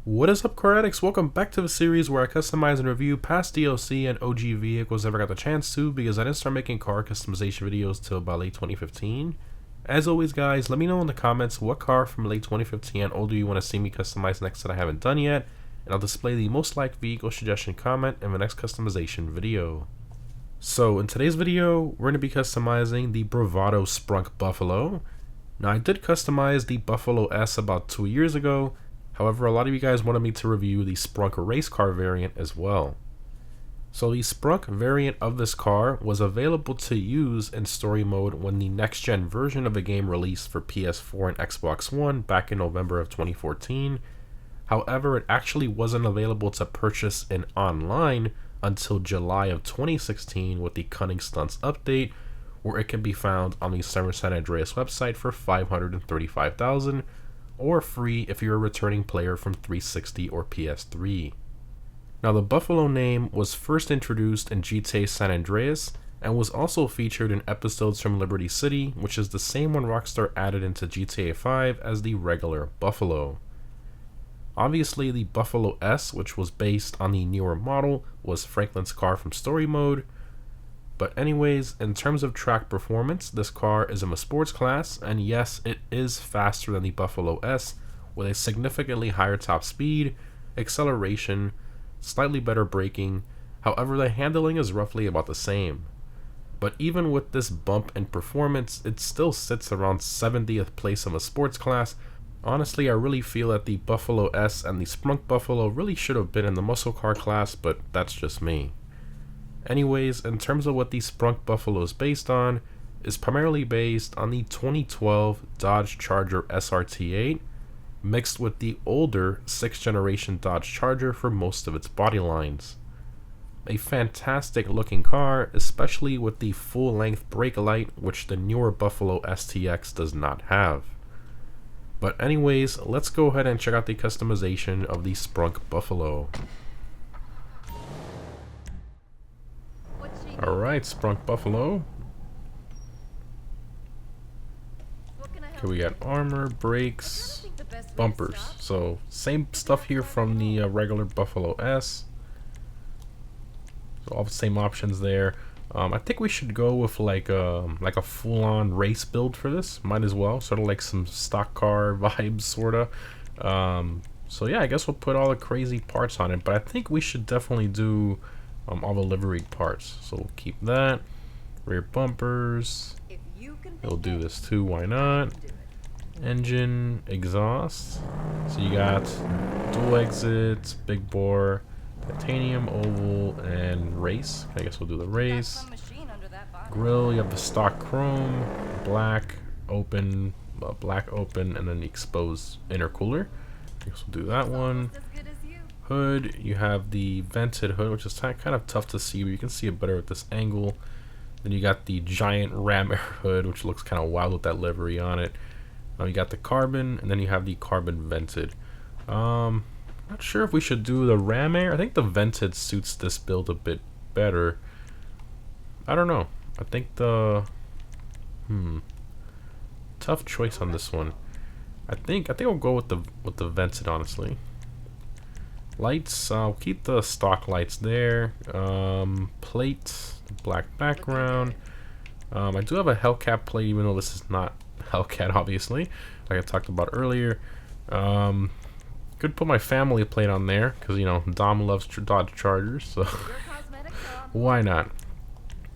What is up, car addicts? Welcome back to the series where I customize and review past DLC and OG vehicles I never got the chance to because I didn't start making car customization videos till about late 2015. As always, guys, let me know in the comments what car from late 2015 and older you want to see me customize next that I haven't done yet, and I'll display the most liked vehicle suggestion comment in the next customization video. So in today's video, we're going to be customizing the Bravado Sprunk Buffalo. Now, I did customize the Buffalo S about 2 years ago. However, a lot of you guys wanted me to review the Sprunk race car variant as well. So the Sprunk variant of this car was available to use in story mode when the next gen version of the game released for PS4 and Xbox One back in November of 2014. However, it actually wasn't available to purchase in online until July of 2016 with the Cunning Stunts update, where it can be found on the Summer San Andreas website for $535,000. Or free if you're a returning player from 360 or PS3. Now, the Buffalo name was first introduced in GTA San Andreas and was also featured in episodes from Liberty City, which is the same one Rockstar added into GTA 5 as the regular Buffalo. Obviously, the Buffalo S, which was based on the newer model, was Franklin's car from story mode. But anyways, in terms of track performance, this car is in the sports class, and yes, it is faster than the Buffalo S, with a significantly higher top speed, acceleration, slightly better braking. However, the handling is roughly about the same. But even with this bump in performance, it still sits around 70th place in the sports class. Honestly, I really feel that the Buffalo S and the Sprunk Buffalo really should have been in the muscle car class, but that's just me. Anyways, in terms of what the Sprunk Buffalo is based on, is primarily based on the 2012 Dodge Charger SRT8, mixed with the older 6th generation Dodge Charger for most of its body lines. A fantastic looking car, especially with the full length brake light, which the newer Buffalo STX does not have. But anyways, let's go ahead and check out the customization of the Sprunk Buffalo. Alright, Sprunk Buffalo. Okay, we got armor, brakes, bumpers. So, same stuff here from the regular Buffalo S. So, all the same options there. I think we should go with like a full-on race build for this. Might as well. Sort of like some stock car vibes, sorta. So yeah, I guess we'll put all the crazy parts on it. But I think we should definitely do all the liveried parts. So we'll keep that. Rear bumpers. We'll do this too, why not? Engine, exhaust. So you got dual exits, big bore, titanium, oval, and race. I guess we'll do the race. Grill, you have the stock chrome, black, open, and then the exposed intercooler. I guess we'll do that one. Hood, you have the vented hood, which is kind of tough to see, but you can see it better at this angle. Then you got the giant ram air hood, which looks kind of wild with that livery on it. Now you got the carbon, and then you have the carbon vented. Not sure if we should do the ram air. I think the vented suits this build a bit better. I don't know. I think the tough choice on this one. I think I'll go with the vented, honestly. Lights, I'll keep the stock lights there. Plate, black background. I do have a Hellcat plate, even though this is not Hellcat, obviously, like I talked about earlier. Could put my family plate on there, because, you know, Dom loves Dodge Chargers, so why not?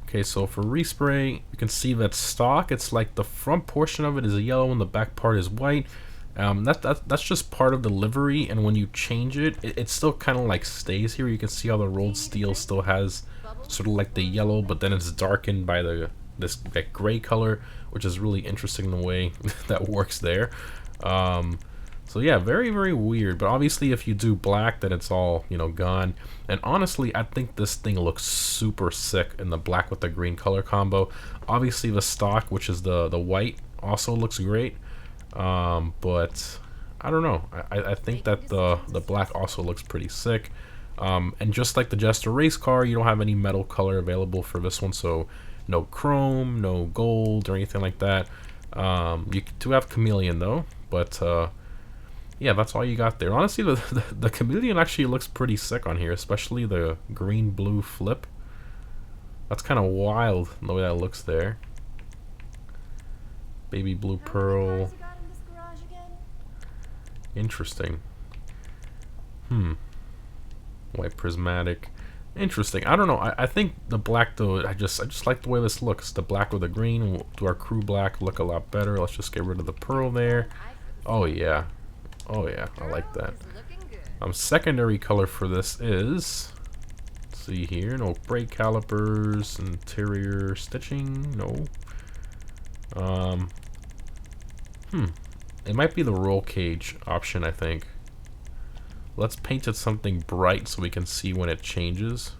Okay, so for respray, you can see that stock, it's like the front portion of it is yellow and the back part is white. That's just part of the livery, and when you change it, it still kind of like stays here. You can see how the rolled steel still has sort of like the yellow, but then it's darkened by this gray color, which is really interesting the way that works there. So yeah, very, very weird. But obviously, if you do black, then it's all, you know, gone. And honestly, I think this thing looks super sick in the black with the green color combo. Obviously, the stock, which is the white, also looks great. But I don't know. I think that the black also looks pretty sick. And just like the Jester race car, you don't have any metal color available for this one, so no chrome, no gold, or anything like that. You do have chameleon though, but yeah, that's all you got there. Honestly, the chameleon actually looks pretty sick on here, especially the green-blue flip. That's kind of wild the way that looks there. Baby blue pearl. Interesting. White prismatic. Interesting. I don't know. I think the black though. I just like the way this looks. The black with the green will do our crew black look a lot better. Let's just get rid of the pearl there. Oh yeah. Oh yeah. I like that. Secondary color for this is. Let's see here. No brake calipers. Interior stitching. No. It might be the roll cage option, I think. Let's paint it something bright so we can see when it changes.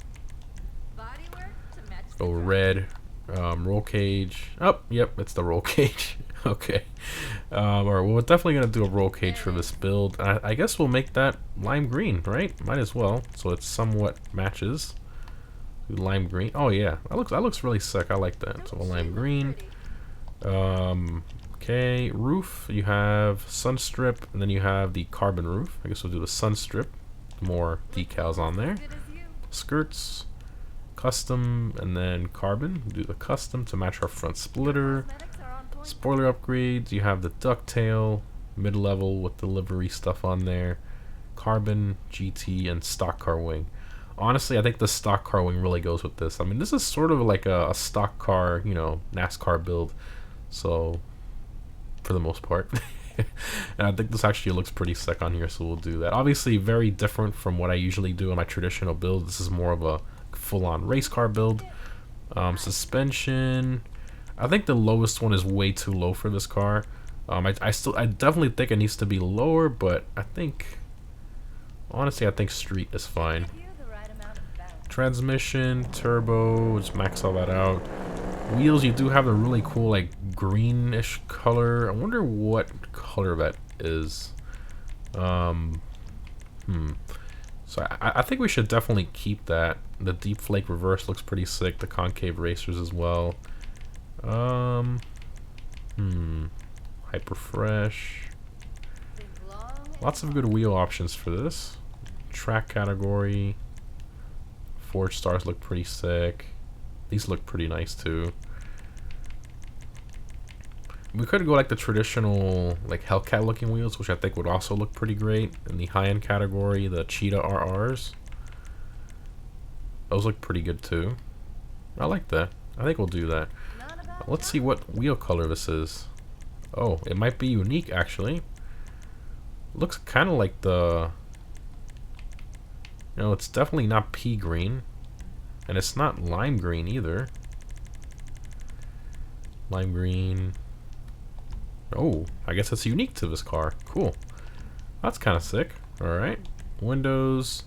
Go red, roll cage. Oh, yep, it's the roll cage. Okay. Alright, well, we're definitely going to do a roll cage for this build. I guess we'll make that lime green, right? Might as well, so it somewhat matches. Do lime green. Oh, yeah, that looks really sick. I like that. So a lime green. Okay, roof, you have sun strip, and then you have the carbon roof. I guess we'll do the sun strip. More decals on there. Skirts, custom, and then carbon. We'll do the custom to match our front splitter. Spoiler upgrades, you have the ducktail, mid-level with the livery stuff on there. Carbon, GT, and stock car wing. Honestly, I think the stock car wing really goes with this. I mean, this is sort of like a stock car, you know, NASCAR build. So, for the most part. And I think this actually looks pretty sick on here, so we'll do that. Obviously, very different from what I usually do in my traditional build. This is more of a full-on race car build. Suspension. I think the lowest one is way too low for this car. I definitely think it needs to be lower, but I think, honestly, I think street is fine. Transmission, turbo, just max all that out. Wheels, you do have a really cool, like, greenish color. I wonder what color that is. So I think we should definitely keep that. The deep flake reverse looks pretty sick. The concave racers as well. Hyper fresh. Lots of good wheel options for this. Track category. Forged stars look pretty sick. These look pretty nice too. We could go like the traditional like Hellcat looking wheels, which I think would also look pretty great. In the high-end category, the Cheetah RRs. Those look pretty good too. I like that. I think we'll do that. Let's see what wheel color this is. Oh, it might be unique actually. Looks kind of like the... No, it's definitely not pea green. And it's not lime green either. Lime green. Oh, I guess it's unique to this car. Cool. That's kind of sick. Alright. Windows.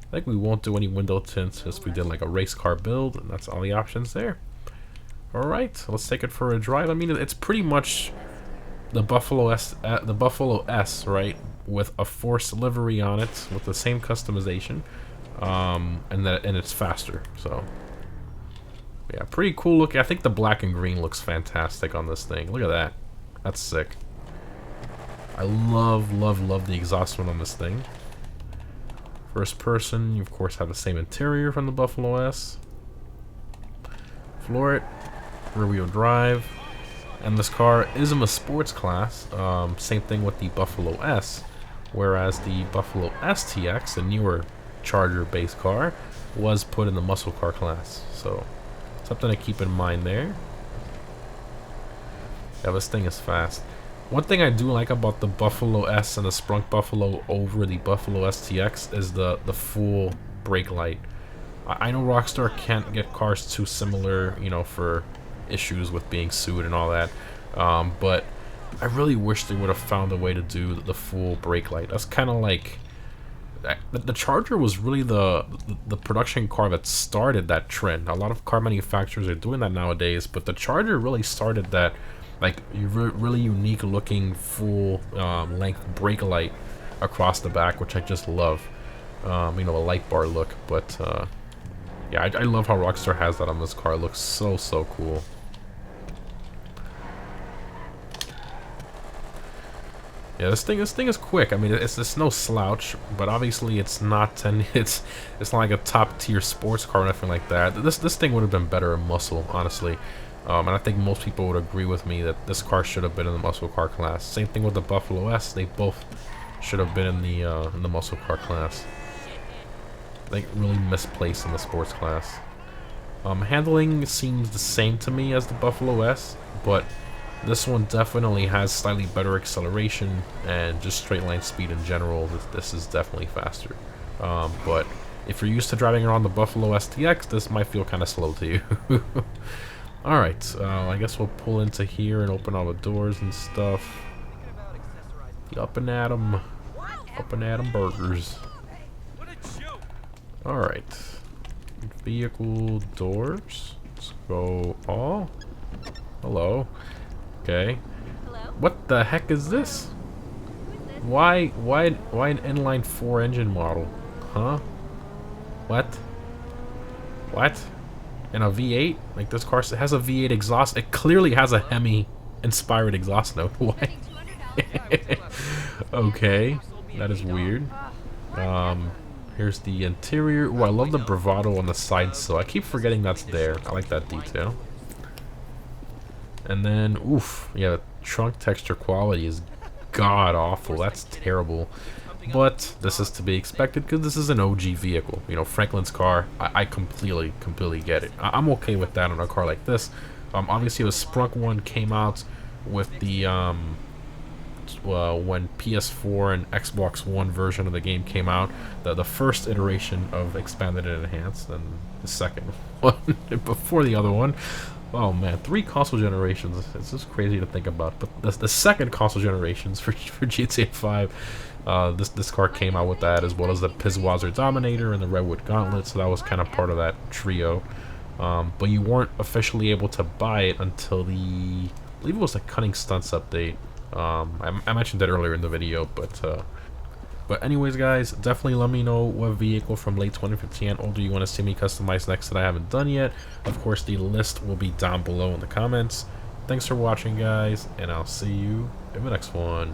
I think we won't do any window tints as we did like a race car build. And that's all the options there. Alright, let's take it for a drive. I mean, it's pretty much the Buffalo S, right? With a Force livery on it, with the same customization. And it's faster, so yeah, pretty cool look. I think the black and green looks fantastic on this thing. Look at that. That's sick. I love the exhaust one on this thing. First person, you of course have the same interior from the Buffalo S. Floor it, rear wheel drive, and this car is in the sports class. Same thing with the Buffalo S, whereas the Buffalo STX, the newer Charger based car, was put in the muscle car class. So something to keep in mind there. Yeah, this thing is fast. One thing I do like about the Buffalo S and the Sprunk Buffalo over the Buffalo STX is the full brake light. I know Rockstar can't get cars too similar, you know, for issues with being sued and all that, but I really wish they would have found a way to do the full brake light. That's kind of like the Charger was really the production car that started that trend. A lot of car manufacturers are doing that nowadays, but the Charger really started that, like, really unique looking full length brake light across the back, which I just love. You know, a light bar look, but yeah, I love how Rockstar has that on this car. It looks so cool. Yeah, this thing is quick. I mean, it's no slouch, but obviously it's not it's not like a top tier sports car or nothing like that. This thing would have been better in muscle, honestly. And I think most people would agree with me that this car should have been in the muscle car class. Same thing with the Buffalo S. They both should have been in the muscle car class. Like really misplaced in the sports class. Handling seems the same to me as the Buffalo S, but this one definitely has slightly better acceleration and just straight line speed in general. This is definitely faster. But if you're used to driving around the Buffalo STX, this might feel kind of slow to you. Alright, I guess we'll pull into here and open all the doors and stuff. Up and at 'em burgers. Alright. Vehicle doors. Let's go. Oh. Hello. Okay. What the heck is this? Why an inline 4 engine model? Huh? What? What? And a V8? Like this car has a V8 exhaust. It clearly has a Hemi inspired exhaust note. Why? Okay. That is weird. Here's the interior. Ooh, I love the Bravado on the side, so I keep forgetting that's there. I like that detail. And then, oof, yeah, the trunk texture quality is god-awful. That's terrible. But this is to be expected because this is an OG vehicle. You know, Franklin's car, I completely get it. I'm okay with that on a car like this. Obviously, the Sprunk one came out with the, when PS4 and Xbox One version of the game came out, the first iteration of Expanded and Enhanced, and the second one before the other one. Oh man, 3 console generations. It's just crazy to think about. But the second console generations for GTA 5, this car came out with that, as well as the Pizwazzer Dominator and the Redwood Gauntlet. So that was kind of part of that trio. But you weren't officially able to buy it until the, I believe it was the Cunning Stunts update. I mentioned that earlier in the video, but anyways, guys, definitely let me know what vehicle from late 2015 and older you want to see me customize next that I haven't done yet. Of course, the list will be down below in the comments. Thanks for watching, guys, and I'll see you in the next one.